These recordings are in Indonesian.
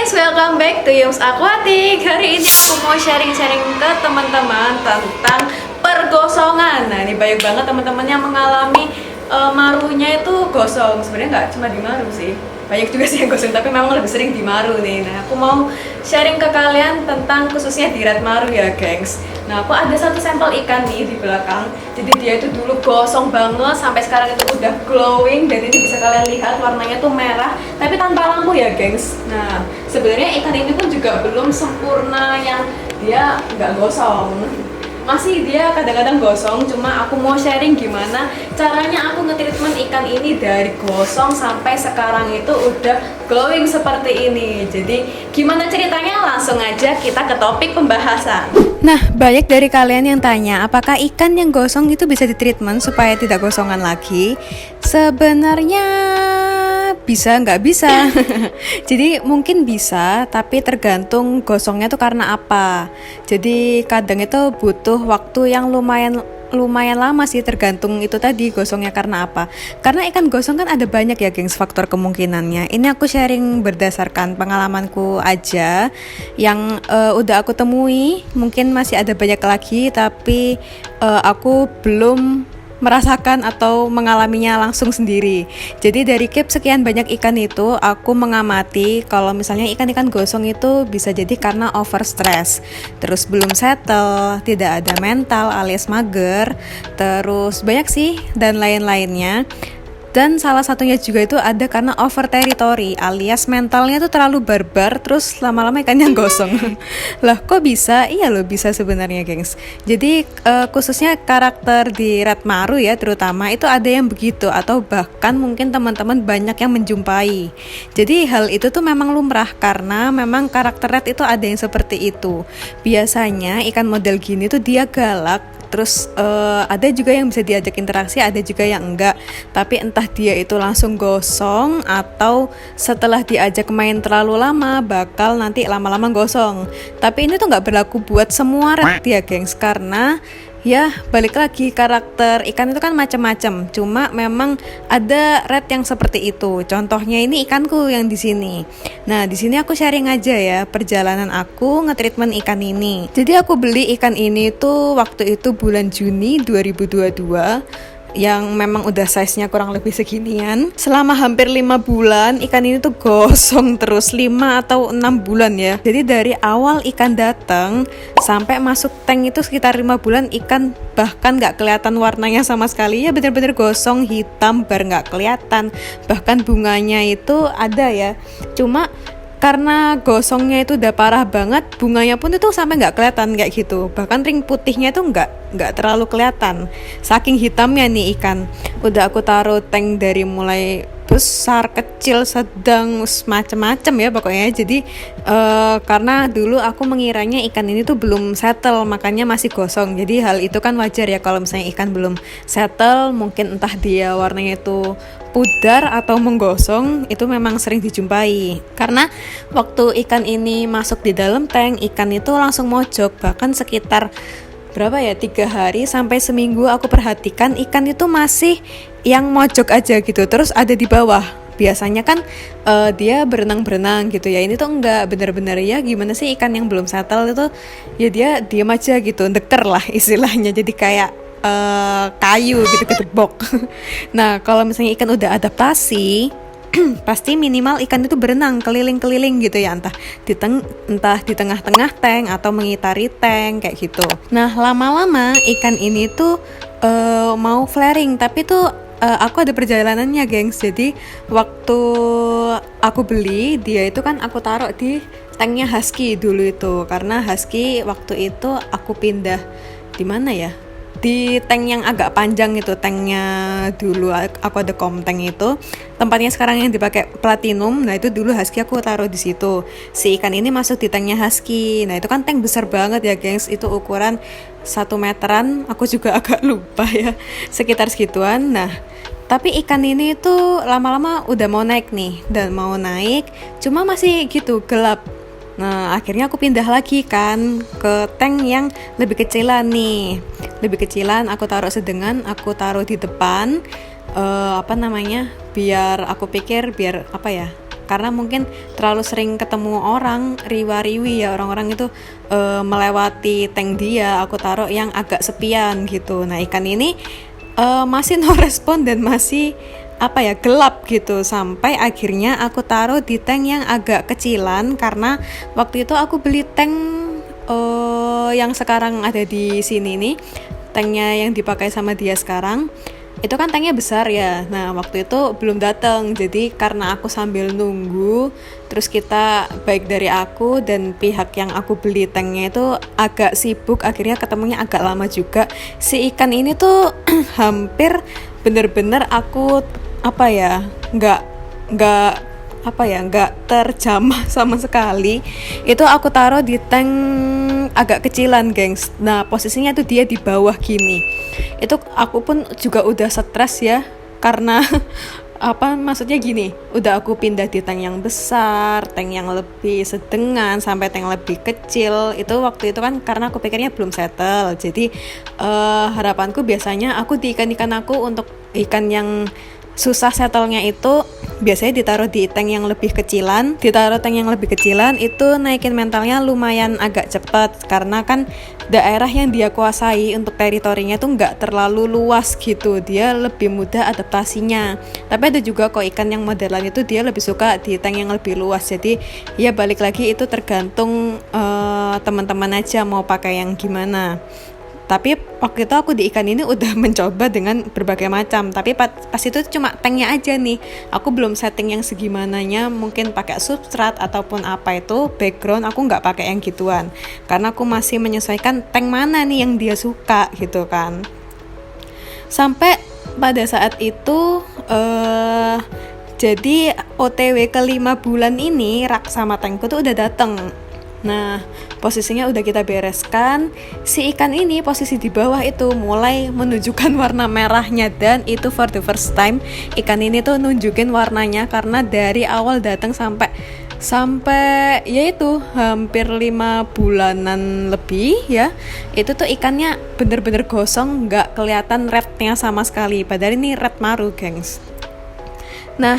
guys, welcome back to Yums Aquatic. Hari ini aku mau sharing-sharing ke teman-teman tentang pergosongan. Nah, ini banyak banget teman-teman yang mengalami marunya itu gosong. Sebenarnya nggak cuma di maru sih, banyak juga sih yang gosong, tapi memang lebih sering di maru nih. Nah, aku mau sharing ke kalian tentang khususnya di red maru ya, gengs. Nah, aku ada satu sampel ikan nih di belakang. Jadi dia itu dulu gosong banget, sampai sekarang itu udah glowing. Dan ini bisa kalian lihat warnanya tuh merah, tapi tanpa lampu ya, gengs. Nah, sebenarnya ikan ini pun juga belum sempurna yang dia nggak gosong. Masih dia kadang-kadang gosong, cuma aku mau sharing gimana caranya aku nge-treatment ikan ini dari gosong sampai sekarang itu udah glowing seperti ini. Jadi gimana ceritanya? Langsung aja kita ke topik pembahasan. Nah, banyak dari kalian yang tanya apakah ikan yang gosong itu bisa di-treatment supaya tidak gosongan lagi. Sebenarnya bisa nggak bisa. Jadi mungkin bisa, tapi tergantung gosongnya tuh karena apa. Jadi kadang itu butuh waktu yang lumayan lama sih, tergantung itu tadi gosongnya karena apa. Karena ikan gosong kan ada banyak ya, gengs, faktor kemungkinannya. Ini aku sharing berdasarkan pengalamanku aja yang udah aku temui. Mungkin masih ada banyak lagi, tapi aku belum merasakan atau mengalaminya langsung sendiri. Jadi dari keep sekian banyak ikan itu, aku mengamati kalau misalnya ikan-ikan gosong itu bisa jadi karena over stress, terus belum settle, tidak ada mental alias mager, terus banyak sih dan lain-lainnya. Dan salah satunya juga itu ada karena over territory alias mentalnya tuh terlalu barbar, terus lama-lama ikannya gosong. Lah kok bisa? Iya loh, bisa sebenarnya, gengs. Jadi khususnya karakter di red maru ya terutama itu ada yang begitu, atau bahkan mungkin teman-teman banyak yang menjumpai. Jadi hal itu tuh memang lumrah karena memang karakter red itu ada yang seperti itu. Biasanya ikan model gini tuh dia galak, terus ada juga yang bisa diajak interaksi, ada juga yang enggak. Tapi entah dia itu langsung gosong atau setelah diajak main terlalu lama bakal nanti lama-lama gosong. Tapi ini tuh nggak berlaku buat semua red ya, gengs, karena ya balik lagi karakter ikan itu kan macam-macam. Cuma memang ada red yang seperti itu. Contohnya ini ikanku yang di sini. Nah, di sini aku sharing aja ya perjalanan aku nge-treatment ikan ini. Jadi aku beli ikan ini tuh waktu itu bulan Juni 2022. Yang memang udah size-nya kurang lebih seginian. Selama hampir 5 bulan ikan ini tuh gosong terus, 5 atau 6 bulan ya. Jadi dari awal ikan datang sampai masuk tank itu sekitar 5 bulan, ikan bahkan gak kelihatan warnanya sama sekali. Ya bener-bener gosong, hitam, bar gak kelihatan. Bahkan bunganya itu ada ya, cuma karena gosongnya itu udah parah banget, bunganya pun itu sampai nggak kelihatan kayak gitu. Bahkan ring putihnya itu nggak terlalu kelihatan, saking hitamnya nih ikan. Udah aku taruh tank dari mulai besar, kecil, sedang, macem-macem ya pokoknya. Jadi karena dulu aku mengiranya ikan ini tuh belum settle, makanya masih gosong. Jadi hal itu kan wajar ya kalau misalnya ikan belum settle, mungkin entah dia warnanya itu pudar atau menggosong, itu memang sering dijumpai. Karena waktu ikan ini masuk di dalam tank, ikan itu langsung mojok, bahkan sekitar berapa ya, 3 hari sampai seminggu aku perhatikan ikan itu masih yang mojok aja gitu, terus ada di bawah. Biasanya kan dia berenang-berenang gitu ya, ini tuh enggak, bener-bener ya gimana sih ikan yang belum settle itu ya dia diam aja gitu, deker lah istilahnya, jadi kayak kayu gitu ketebok. Nah, kalau misalnya ikan udah adaptasi, pasti minimal ikan itu berenang keliling-keliling gitu ya, entah di tengah-tengah tank atau mengitari tank kayak gitu. Nah, lama-lama ikan ini tuh mau flaring, tapi tuh aku ada perjalanannya, gengs. Jadi waktu aku beli dia itu kan aku taruh di tanknya husky dulu itu, karena husky waktu itu aku pindah di mana ya, di tank yang agak panjang itu, tanknya dulu aku ada tank itu, tempatnya sekarang yang dipakai platinum. Nah itu dulu husky aku taruh di situ. Si ikan ini masuk di tanknya husky. Nah itu kan tank besar banget ya, gengs, itu ukuran 1 meteran, aku juga agak lupa ya, sekitar segituan. Nah tapi ikan ini tuh lama-lama udah mau naik nih, dan mau naik cuma masih gitu gelap. Nah akhirnya aku pindah lagi kan ke tank yang lebih kecilan nih. Lebih kecilan, aku taruh sedengan, aku taruh di depan. Biar aku pikir biar apa ya, karena mungkin terlalu sering ketemu orang riwa-riwi ya, orang-orang itu melewati tank dia, aku taruh yang agak sepian gitu. Nah ikan ini masih no respon dan masih gelap gitu, sampai akhirnya aku taruh di tank yang agak kecilan, karena waktu itu aku beli tank yang sekarang ada di sini nih, tanknya yang dipakai sama dia sekarang itu kan tanknya besar ya. Nah waktu itu belum datang, jadi karena aku sambil nunggu, terus kita baik dari aku dan pihak yang aku beli tanknya itu agak sibuk, akhirnya ketemunya agak lama juga. Si ikan ini tuh hampir bener-bener aku nggak terjamah sama sekali. Itu aku taruh di tank agak kecilan, gengs. Nah posisinya tuh dia di bawah gini. Itu aku pun juga udah stres ya, karena maksudnya gini, udah aku pindah di tank yang besar, tank yang lebih sedengan, sampai tank lebih kecil. Itu waktu itu kan karena aku pikirnya belum settle, jadi harapanku biasanya aku di ikan-ikan aku untuk ikan yang susah settlenya itu biasanya ditaruh di tank yang lebih kecilan. Ditaruh tank yang lebih kecilan itu naikin mentalnya lumayan agak cepat, karena kan daerah yang dia kuasai untuk teritorinya tuh nggak terlalu luas gitu, dia lebih mudah adaptasinya. Tapi ada juga kok ikan yang modelan itu dia lebih suka di tank yang lebih luas. Jadi ya balik lagi itu tergantung teman-teman aja mau pakai yang gimana. Tapi waktu itu aku di ikan ini udah mencoba dengan berbagai macam, tapi pas itu cuma tanknya aja nih, aku belum setting yang segimananya, mungkin pakai substrat ataupun background aku nggak pakai yang gituan, karena aku masih menyesuaikan tank mana nih yang dia suka gitu kan. Sampai pada saat itu jadi OTW ke 5 bulan ini rak sama tankku tuh udah dateng. Nah posisinya udah kita bereskan. Si ikan ini posisi di bawah itu mulai menunjukkan warna merahnya, dan itu for the first time ikan ini tuh nunjukin warnanya, karena dari awal datang sampai yaitu hampir 5 bulanan lebih ya, itu tuh ikannya bener-bener gosong, nggak kelihatan rednya sama sekali, padahal ini red maru, gengs. Nah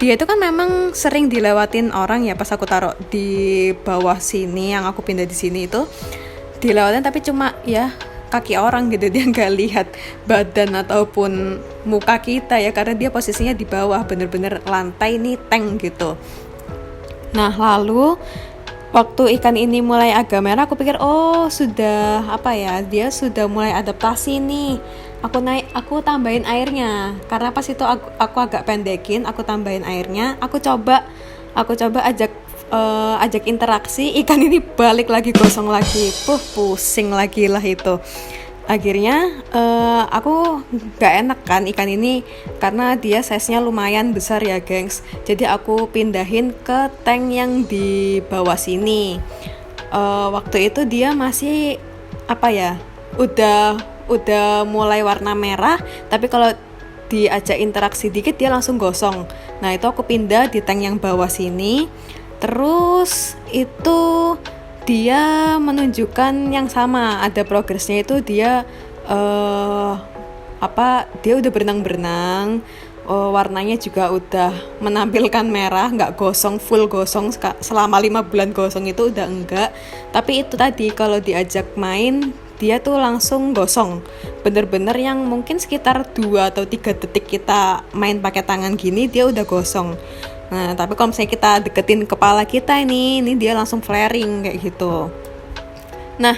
dia itu kan memang sering dilewatin orang ya, pas aku taruh di bawah sini yang aku pindah di sini itu dilewatin, tapi cuma ya kaki orang gitu, dia nggak lihat badan ataupun muka kita ya, karena dia posisinya di bawah, bener-bener lantai nih tank gitu. Nah lalu waktu ikan ini mulai agak merah, aku pikir sudah dia sudah mulai adaptasi nih. Aku tambahin airnya, karena pas itu aku agak pendekin, aku tambahin airnya, aku coba ajak interaksi, ikan ini balik lagi gosong lagi, pusing lagi lah itu. Akhirnya aku gak enak kan ikan ini, karena dia size-nya lumayan besar ya, gengs. Jadi aku pindahin ke tank yang di bawah sini. Waktu itu dia masih udah mulai warna merah, tapi kalau diajak interaksi dikit dia langsung gosong. Nah itu aku pindah di tank yang bawah sini. Terus itu dia menunjukkan yang sama, ada progresnya, itu dia dia udah berenang-berenang, warnanya juga udah menampilkan merah, nggak gosong, full gosong selama 5 bulan gosong itu udah enggak. Tapi itu tadi kalau diajak main dia tuh langsung gosong, bener-bener yang mungkin sekitar 2 atau 3 detik kita main pakai tangan gini dia udah gosong. Nah tapi kalau misalnya kita deketin kepala kita ini dia langsung flaring kayak gitu. Nah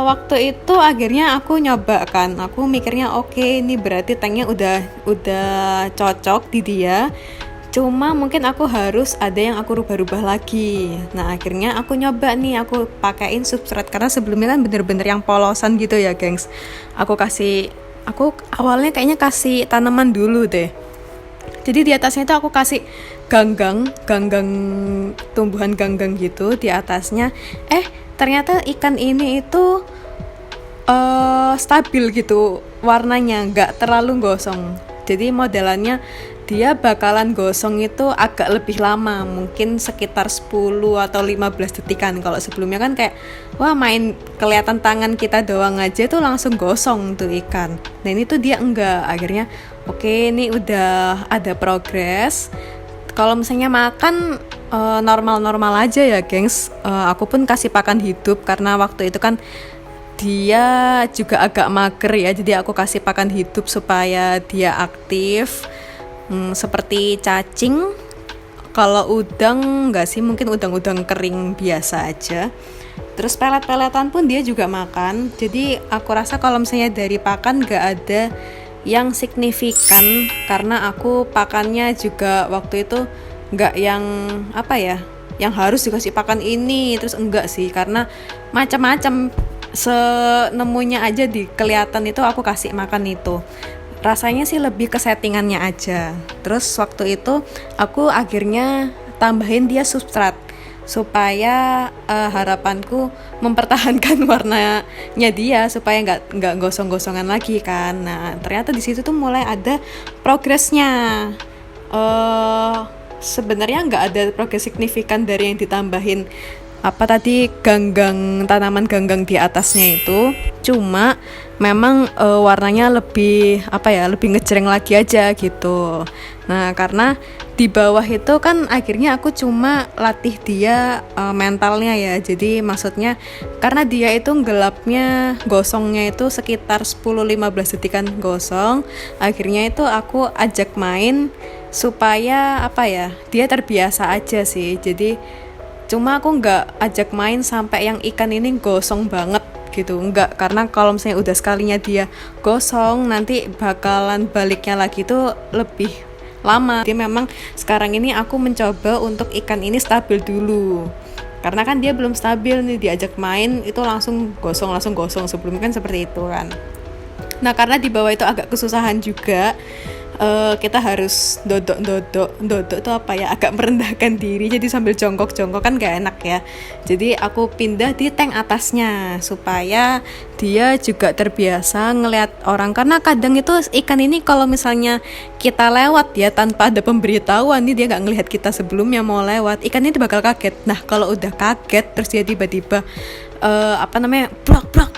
waktu itu akhirnya aku nyoba kan, aku mikirnya oke, ini berarti tanknya udah cocok di dia, cuma mungkin aku harus ada yang aku rubah-rubah lagi. Nah akhirnya aku nyoba nih, aku pakein substrat, karena sebelumnya kan bener-bener yang polosan gitu ya, gengs. Aku awalnya kayaknya kasih tanaman dulu deh. Jadi di atasnya itu aku kasih ganggang tumbuhan ganggang gitu di atasnya. Ternyata ikan ini itu stabil gitu warnanya, nggak terlalu gosong. Jadi modelannya dia bakalan gosong itu agak lebih lama, mungkin sekitar 10 atau 15 detikan. Kalau sebelumnya kan kayak wah main kelihatan tangan kita doang aja tuh langsung gosong tuh ikan. Nah ini tuh dia enggak, akhirnya oke, ini udah ada progres. Kalau misalnya makan normal-normal aja ya gengs. Aku pun kasih pakan hidup karena waktu itu kan dia juga agak mager ya, jadi aku kasih pakan hidup supaya dia aktif. Seperti cacing. Kalau udang enggak sih, mungkin udang-udang kering biasa aja. Terus pelet-peletan pun dia juga makan. Jadi aku rasa kalau misalnya dari pakan enggak ada yang signifikan, karena aku pakannya juga waktu itu enggak yang apa ya, yang harus dikasih pakan ini terus enggak sih, karena macam-macam senemunya aja di kelihatan itu aku kasih makan itu. Rasanya sih lebih ke settingannya aja. Terus waktu itu aku akhirnya tambahin dia substrat supaya harapanku mempertahankan warnanya dia supaya nggak gosong-gosongan lagi kan. Nah ternyata di situ tuh mulai ada progresnya. Sebenarnya nggak ada progres signifikan dari yang ditambahin tanaman ganggang di atasnya itu, cuma memang warnanya lebih lebih ngejreng lagi aja gitu. Nah karena di bawah itu kan akhirnya aku cuma latih dia mentalnya ya, jadi maksudnya karena dia itu gelapnya gosongnya itu sekitar 10-15 detikan gosong, akhirnya itu aku ajak main supaya dia terbiasa aja sih. Jadi cuma aku nggak ajak main sampai yang ikan ini gosong banget gitu, nggak, karena kalau misalnya udah sekalinya dia gosong nanti bakalan baliknya lagi tuh lebih lama. Jadi memang sekarang ini aku mencoba untuk ikan ini stabil dulu, karena kan dia belum stabil nih, diajak main itu langsung gosong, sebelumnya kan seperti itu kan. Nah karena di bawah itu agak kesusahan juga, kita harus dodok itu agak merendahkan diri, jadi sambil jongkok kan gak enak ya. Jadi aku pindah di tank atasnya supaya dia juga terbiasa ngelihat orang, karena kadang itu ikan ini kalau misalnya kita lewat ya tanpa ada pemberitahuan nih, dia gak ngelihat kita sebelumnya mau lewat, ikan ini bakal kaget. Nah kalau udah kaget terus dia tiba-tiba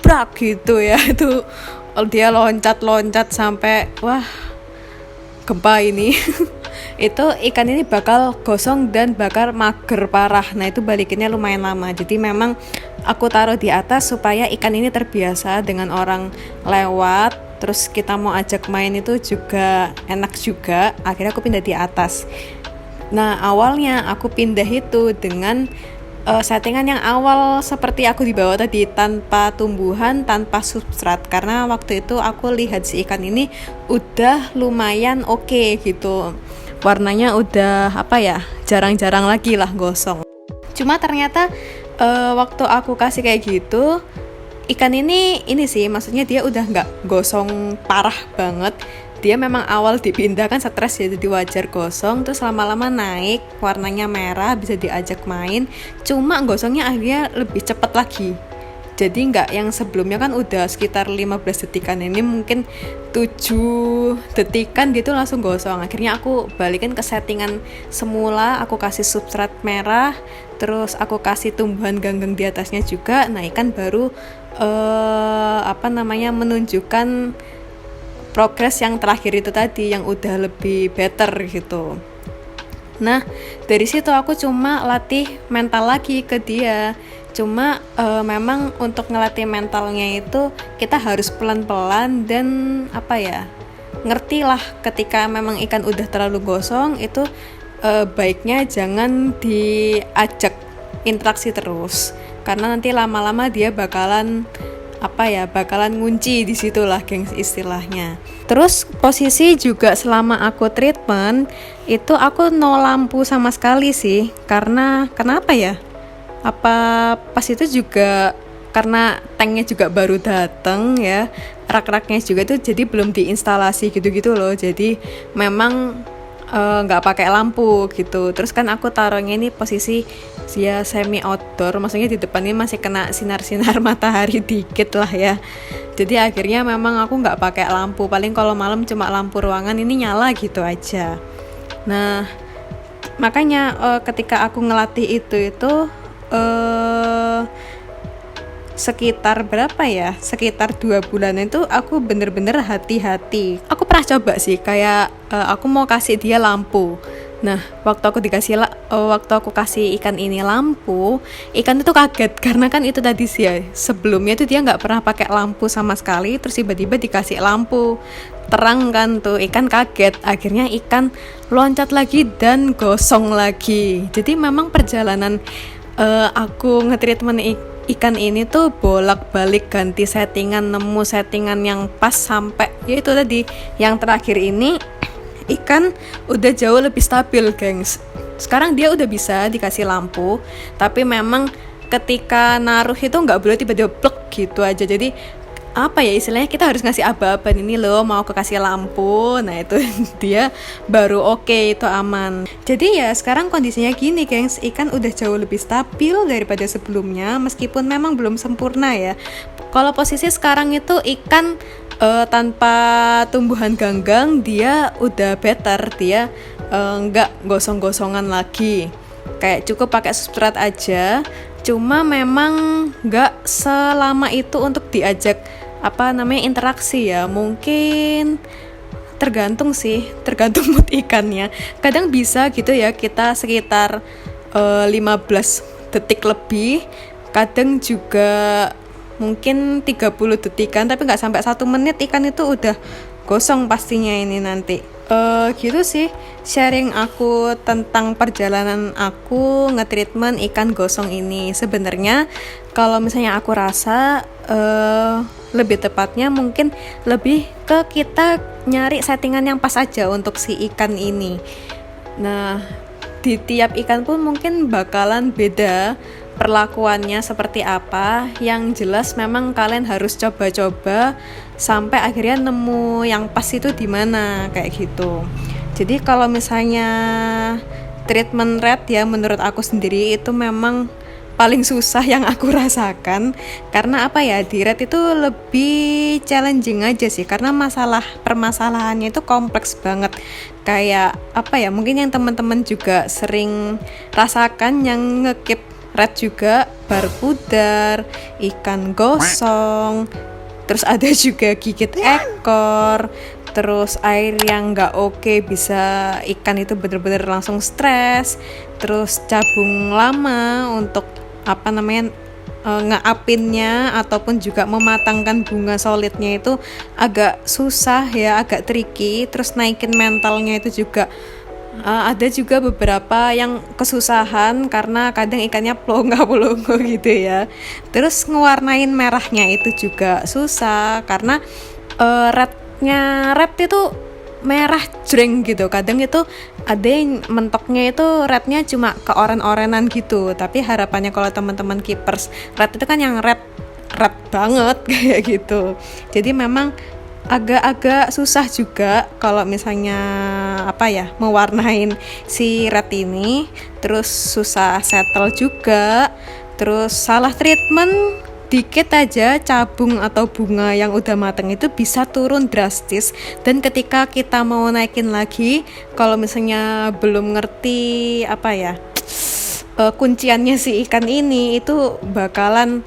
brak gitu ya, itu dia loncat sampai wah gempa ini. Itu ikan ini bakal gosong dan bakal mager parah. Nah itu balikinnya lumayan lama. Jadi memang aku taruh di atas supaya ikan ini terbiasa dengan orang lewat, terus kita mau ajak main itu juga enak juga. Akhirnya aku pindah di atas. Nah awalnya aku pindah itu dengan settingan yang awal seperti aku di bawah tadi, tanpa tumbuhan, tanpa substrat, karena waktu itu aku lihat si ikan ini udah lumayan oke gitu, warnanya udah jarang-jarang lagi lah gosong. Cuma ternyata waktu aku kasih kayak gitu, ikan ini sih maksudnya dia udah nggak gosong parah banget. Dia memang awal dipindah kan stres ya, jadi wajar gosong, terus lama-lama naik warnanya merah, bisa diajak main, cuma gosongnya akhirnya lebih cepat lagi. Jadi nggak yang sebelumnya kan udah sekitar 15 detikan, ini mungkin 7 detikan gitu langsung gosong. Akhirnya aku balikin ke settingan semula, aku kasih substrat merah, terus aku kasih tumbuhan ganggang di atasnya juga. Nah ikan baru menunjukkan progres yang terakhir itu tadi, yang udah lebih better gitu. Nah dari situ aku cuma latih mental lagi ke dia. Cuma memang untuk ngelatih mentalnya itu kita harus pelan-pelan dan ngerti lah ketika memang ikan udah terlalu gosong itu baiknya jangan diajak interaksi terus, karena nanti lama-lama dia bakalan ngunci di situ lah gengs istilahnya. Terus posisi juga selama aku treatment itu aku no lampu sama sekali sih, karena kenapa ya? Pas itu juga karena tanknya juga baru datang ya, rak-raknya juga tuh jadi belum diinstalasi gitu-gitu loh, jadi memang nggak pakai lampu gitu. Terus kan aku taruhnya ini posisi dia semi outdoor, maksudnya di depannya masih kena sinar-sinar matahari dikit lah ya. Jadi akhirnya memang aku nggak pakai lampu, paling kalau malam cuma lampu ruangan ini nyala gitu aja. Nah, makanya ketika aku ngelatih itu sekitar berapa ya? Sekitar 2 bulan itu aku bener-bener hati-hati. Aku pernah coba sih, kayak aku mau kasih dia lampu. Nah, waktu aku kasih ikan ini lampu, ikan itu kaget karena kan itu tadi sih ya, sebelumnya itu dia nggak pernah pakai lampu sama sekali, terus tiba-tiba dikasih lampu terang kan tuh, ikan kaget. Akhirnya ikan loncat lagi dan gosong lagi. Jadi memang perjalanan aku nge-treatment ikan ini tuh bolak-balik ganti settingan, nemu settingan yang pas sampai ya itu tadi yang terakhir ini ikan udah jauh lebih stabil, gengs. Sekarang dia udah bisa dikasih lampu, tapi memang ketika naruh itu nggak boleh tiba-tiba plek gitu aja. Jadi apa ya istilahnya, kita harus ngasih aba-aba, ini loh mau kekasih lampu. Nah itu dia baru oke, itu aman. Jadi ya sekarang kondisinya gini, gengs, ikan udah jauh lebih stabil daripada sebelumnya, meskipun memang belum sempurna ya. Kalau posisi sekarang itu ikan tanpa tumbuhan ganggang, dia udah better, dia nggak gosong-gosongan lagi, kayak cukup pakai substrat aja. Cuma memang nggak selama itu untuk diajak interaksi ya, mungkin tergantung mood ikannya. Kadang bisa gitu ya, kita sekitar 15 detik lebih, kadang juga mungkin 30 detikan, tapi nggak sampai 1 menit ikan itu udah gosong pastinya ini nanti. Gitu sih sharing aku tentang perjalanan aku nge-treatment ikan gosong ini. Sebenarnya kalau misalnya aku rasa lebih tepatnya mungkin lebih ke kita nyari settingan yang pas aja untuk si ikan ini. Nah, di tiap ikan pun mungkin bakalan beda perlakuannya seperti apa. Yang jelas memang kalian harus coba-coba sampai akhirnya nemu yang pas itu di mana, kayak gitu. Jadi kalau misalnya treatment red ya, menurut aku sendiri itu memang paling susah yang aku rasakan. Karena apa ya, di red itu lebih challenging aja sih, karena permasalahannya itu kompleks banget. Kayak apa ya, mungkin yang teman-teman juga sering rasakan yang nge-keep red juga, barpudar, ikan gosong, terus ada juga gigit ekor, terus air yang nggak oke, bisa ikan itu bener-bener langsung stres, terus cabung lama untuk ngeapinnya ataupun juga mematangkan bunga solidnya itu agak susah ya, agak tricky. Terus naikin mentalnya itu juga ada juga beberapa yang kesusahan karena kadang ikannya plonga-plongo gitu ya. Terus ngewarnain merahnya itu juga susah karena red itu merah jreng gitu. Kadang itu ada yang mentoknya itu rednya cuma keoren-orenan gitu. Tapi harapannya kalau teman-teman keepers red itu kan yang red banget kayak gitu. Jadi memang agak-agak susah juga kalau misalnya mewarnain si red ini. Terus susah settle juga. Terus salah treatment dikit aja, cabung atau bunga yang udah mateng itu bisa turun drastis. Dan ketika kita mau naikin lagi, kalau misalnya belum ngerti kunciannya si ikan ini, itu bakalan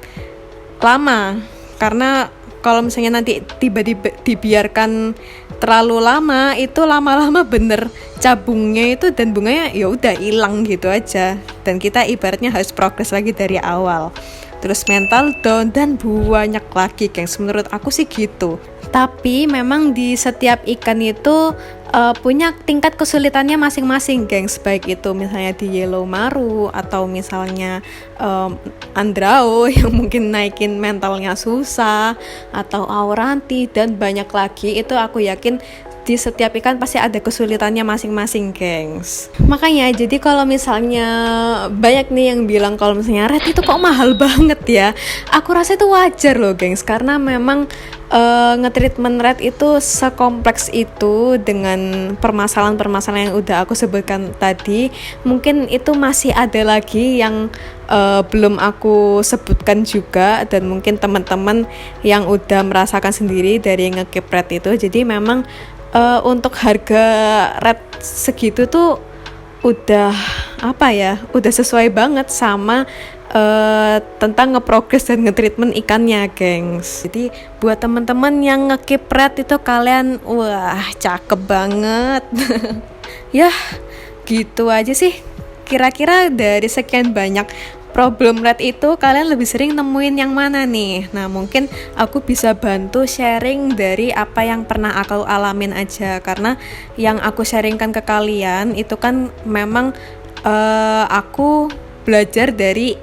lama. Karena kalau misalnya nanti tiba-tiba dibiarkan terlalu lama, itu lama-lama bener cabungnya itu dan bunganya ya udah hilang gitu aja. Dan kita ibaratnya harus progres lagi dari awal. Terus mental down dan banyak lagi, gengs. Menurut aku sih gitu. Tapi memang di setiap ikan itu punya tingkat kesulitannya masing-masing, gengs. Baik itu misalnya di yellow maru atau misalnya andrao yang mungkin naikin mentalnya susah, atau auranti dan banyak lagi. Itu aku yakin di setiap ikan pasti ada kesulitannya masing-masing, gengs. Makanya jadi kalau misalnya banyak nih yang bilang kalau misalnya red itu kok mahal banget ya, aku rasa itu wajar loh, gengs. Karena memang nge-treatment red itu sekompleks itu dengan permasalahan-permasalahan yang udah aku sebutkan tadi. Mungkin itu masih ada lagi yang belum aku sebutkan juga, dan mungkin teman-teman yang udah merasakan sendiri dari nge-keep red itu. Jadi memang untuk harga red segitu tuh udah apa ya, udah sesuai banget sama tentang ngeprogres dan ngetreatment ikannya, gengs. Jadi buat teman-teman yang nge-keep red itu kalian wah cakep banget. Ya gitu aja sih. Kira-kira dari sekian banyak problem red itu kalian lebih sering nemuin yang mana nih? Nah mungkin aku bisa bantu sharing dari apa yang pernah aku alamin aja, karena yang aku sharingkan ke kalian itu kan memang aku belajar dari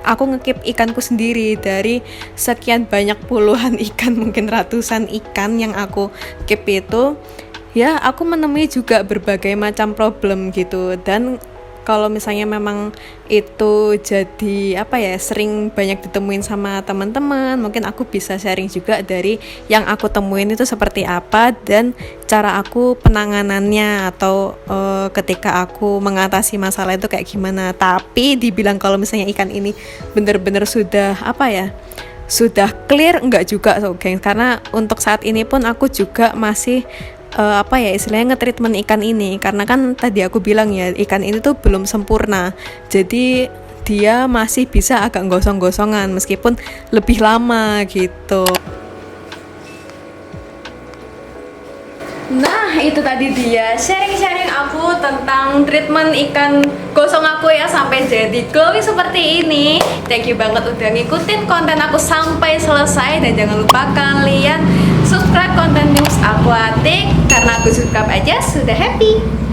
aku ngekip ikanku sendiri. Dari sekian banyak puluhan ikan, mungkin ratusan ikan yang aku keep itu, ya aku menemui juga berbagai macam problem gitu. Dan kalau misalnya memang itu jadi apa ya, sering banyak ditemuin sama teman-teman, mungkin aku bisa sharing juga dari yang aku temuin itu seperti apa dan cara aku penanganannya, atau ketika aku mengatasi masalah itu kayak gimana. Tapi dibilang kalau misalnya ikan ini benar-benar sudah apa ya, sudah clear, enggak juga so, geng. Karena untuk saat ini pun aku juga masih apa ya istilahnya ngetreatment ikan ini, karena kan tadi aku bilang ya ikan ini tuh belum sempurna, jadi dia masih bisa agak gosong-gosongan meskipun lebih lama gitu. Nah itu tadi dia sharing-sharing aku tentang treatment ikan gosong aku ya, sampai jadi glowing seperti ini. Thank you banget udah ngikutin konten aku sampai selesai, dan jangan lupa kalian subscribe konten News Aquatic, karena aku subscribe aja sudah happy.